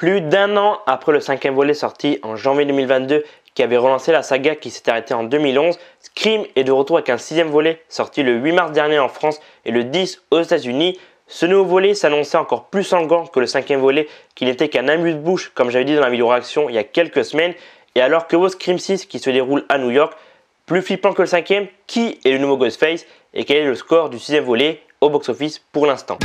Plus d'un an après le cinquième volet sorti en janvier 2022 qui avait relancé la saga qui s'était arrêtée en 2011, Scream est de retour avec un sixième volet sorti le 8 mars dernier en France et le 10 aux États-Unis. Ce nouveau volet s'annonçait encore plus sanglant que le cinquième volet qui n'était qu'un amuse-bouche comme j'avais dit dans la vidéo réaction il y a quelques semaines. Et alors que vaut Scream 6 qui se déroule à New York, plus flippant que le cinquième, qui est le nouveau Ghostface et quel est le score du sixième volet au box-office pour l'instant?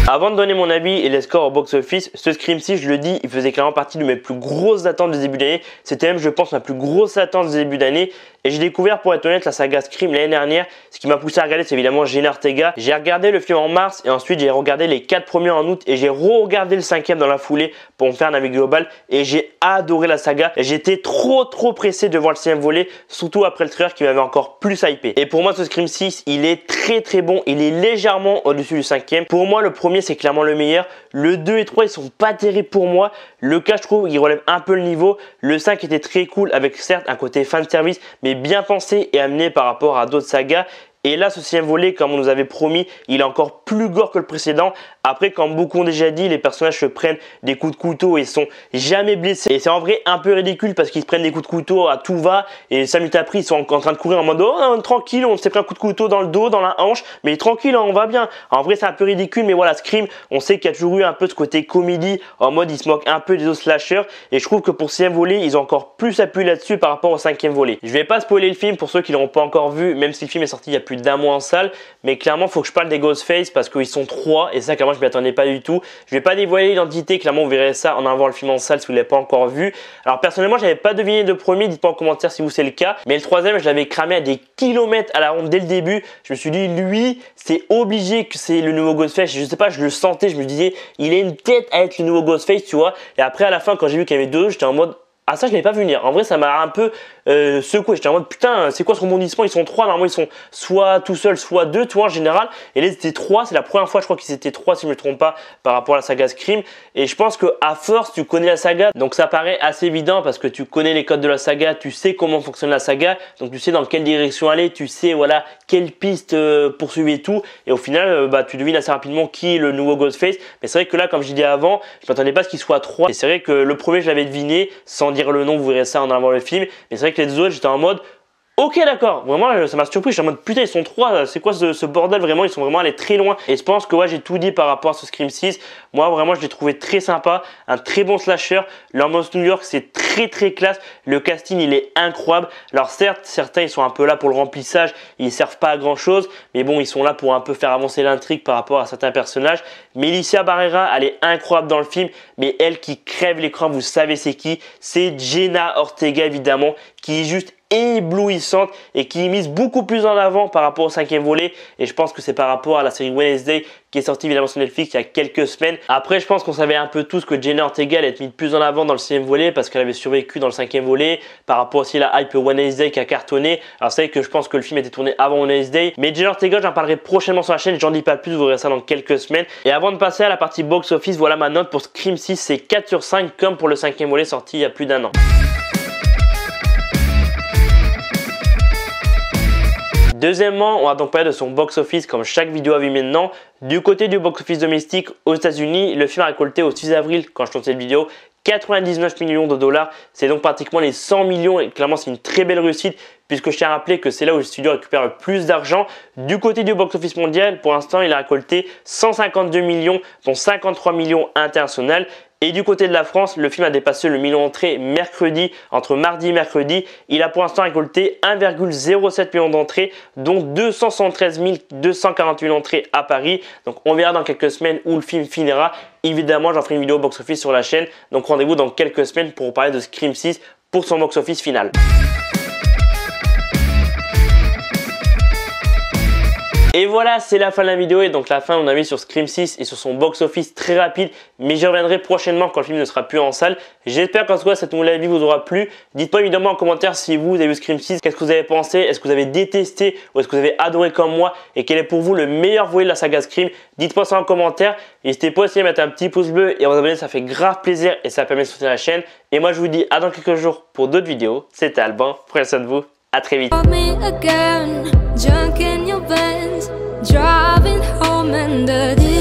Avant de donner mon avis et les scores au box-office, ce Scream 6, je le dis, il faisait clairement partie de mes plus grosses attentes de début d'année. C'était même, je pense, ma plus grosse attente de début d'année. Et j'ai découvert, pour être honnête, la saga Scream l'année dernière. Ce qui m'a poussé à regarder, c'est évidemment Jenna Ortega. J'ai regardé le film en mars et ensuite j'ai regardé les 4 premiers en août et j'ai re-regardé le cinquième dans la foulée pour me faire un avis global. Et j'ai adoré la saga. Et j'étais trop pressé de voir le sixième volet, surtout après le trailer qui m'avait encore plus hypé. Et pour moi, ce Scream 6, il est très bon. Il est légèrement au-dessus du cinquième. Pour moi, le premier, c'est clairement le meilleur. Le 2 et 3 ils sont pas terribles pour moi. Le 4 je trouve il relève un peu le niveau. Le 5 était très cool avec certes un côté fan service mais bien pensé et amené par rapport à d'autres sagas. Et là, ce sixième volet, comme on nous avait promis, il est encore plus gore que le précédent. Après, comme beaucoup ont déjà dit, les personnages se prennent des coups de couteau et sont jamais blessés. Et c'est en vrai un peu ridicule parce qu'ils se prennent des coups de couteau à tout va. Et 5 minutes après, ils sont en train de courir en mode oh, tranquille, on s'est pris un coup de couteau dans le dos, dans la hanche. Mais tranquille, on va bien. En vrai, c'est un peu ridicule. Mais voilà, Scream, on sait qu'il y a toujours eu un peu ce côté comédie. En mode, ils se moquent un peu des autres slashers. Et je trouve que pour ce sixième volet, ils ont encore plus appuyé là-dessus par rapport au cinquième volet. Je vais pas spoiler le film pour ceux qui l'ont pas encore vu, même si le film est sorti il y a plus d'un mois en salle, mais clairement faut que je parle des Ghostface parce qu'ils sont 3 et ça clairement je m'y attendais pas du tout. Je vais pas dévoiler l'identité, clairement vous verrez ça en allant voir le film en salle si vous l'avez pas encore vu. Alors personnellement j'avais pas deviné de premier, dites-moi en commentaire si vous c'est le cas, mais le troisième je l'avais cramé à des kilomètres à la ronde dès le début. Je me suis dit lui c'est obligé que c'est le nouveau Ghostface, je sais pas, je le sentais, je me disais il a une tête à être le nouveau Ghostface tu vois. Et après à la fin quand j'ai vu qu'il y avait deux j'étais en mode ah ça je l'avais pas vu venir. En vrai ça m'a un peu secoué. J'étais en mode putain c'est quoi ce rebondissement, ils sont 3, normalement ils sont soit tout seuls soit 2 tu vois en général. Et là ils étaient 3, c'est la première fois je crois qu'ils étaient 3 si je me trompe pas par rapport à la saga Scream. Et je pense que à force tu connais la saga donc ça paraît assez évident parce que tu connais les codes de la saga, tu sais comment fonctionne la saga, donc tu sais dans quelle direction aller, tu sais voilà quelle piste poursuivre et tout. Et au final bah, tu devines assez rapidement qui est le nouveau Ghostface. Mais c'est vrai que là comme j'ai dit avant je m'attendais pas à ce qu'il soit 3. Et c'est vrai que le premier je l'avais deviné sans dire le nom, vous verrez ça en allant voir le film. Mais c'est vrai que les deux autres, j'étais en mode ok d'accord, vraiment ça m'a surpris, j'étais en mode putain ils sont 3, c'est quoi ce bordel, vraiment ils sont vraiment allés très loin. Et je pense que ouais, j'ai tout dit par rapport à ce Scream 6. Moi vraiment je l'ai trouvé très sympa, un très bon slasher. L'ambiance New York c'est très classe, le casting il est incroyable. Alors certes certains ils sont un peu là pour le remplissage, ils servent pas à grand chose, mais bon ils sont là pour un peu faire avancer l'intrigue par rapport à certains personnages. Melissa Barrera elle est incroyable dans le film, mais elle qui crève l'écran vous savez c'est qui? C'est Jenna Ortega évidemment, qui est juste éblouissante et qui mise beaucoup plus en avant par rapport au cinquième volet. Et je pense que c'est par rapport à la série Wednesday qui est sortie évidemment sur Netflix il y a quelques semaines. Après je pense qu'on savait un peu tous que Jenna Ortega allait être mise plus en avant dans le sixième volet parce qu'elle avait survécu dans le cinquième volet, par rapport aussi à la hype Wednesday qui a cartonné. Alors c'est vrai que je pense que le film était tourné avant Wednesday, mais Jenna Ortega j'en parlerai prochainement sur la chaîne, j'en dis pas plus, vous verrez ça dans quelques semaines. Et avant de passer à la partie box office, voilà ma note pour Scream 6, c'est 4 sur 5 comme pour le cinquième volet sorti il y a plus d'un an. Deuxièmement, on va donc parler de son box-office comme chaque vidéo a vu maintenant. Du côté du box-office domestique aux États-Unis, le film a récolté au 6 avril, quand je tourne cette vidéo, 99 millions de dollars. C'est donc pratiquement les 100 millions et clairement c'est une très belle réussite puisque je tiens à rappeler que c'est là où le studio récupère le plus d'argent. Du côté du box-office mondial, pour l'instant, il a récolté 152 millions, dont 53 millions internationaux. Et du côté de la France, le film a dépassé le million d'entrées mercredi, entre mardi et mercredi. Il a pour l'instant récolté 1,07 million d'entrées, dont 273 248 entrées à Paris. Donc on verra dans quelques semaines où le film finira. Évidemment, j'en ferai une vidéo box-office sur la chaîne. Donc rendez-vous dans quelques semaines pour parler de Scream 6 pour son box-office final. Et voilà, c'est la fin de la vidéo et donc la fin de mon avis sur Scream 6 et sur son box-office très rapide. Mais j'y reviendrai prochainement quand le film ne sera plus en salle. J'espère qu'en tout cas cette nouvelle avis vous aura plu. Dites-moi évidemment en commentaire si vous avez vu Scream 6, qu'est-ce que vous avez pensé, est-ce que vous avez détesté ou est-ce que vous avez adoré comme moi et quel est pour vous le meilleur volet de la saga Scream. Dites-moi ça en commentaire. N'hésitez pas aussi à mettre un petit pouce bleu et à vous abonner, ça fait grave plaisir et ça permet de soutenir la chaîne. Et moi je vous dis à dans quelques jours pour d'autres vidéos. C'était Alban, prenez soin de vous, à très vite. Driving home under the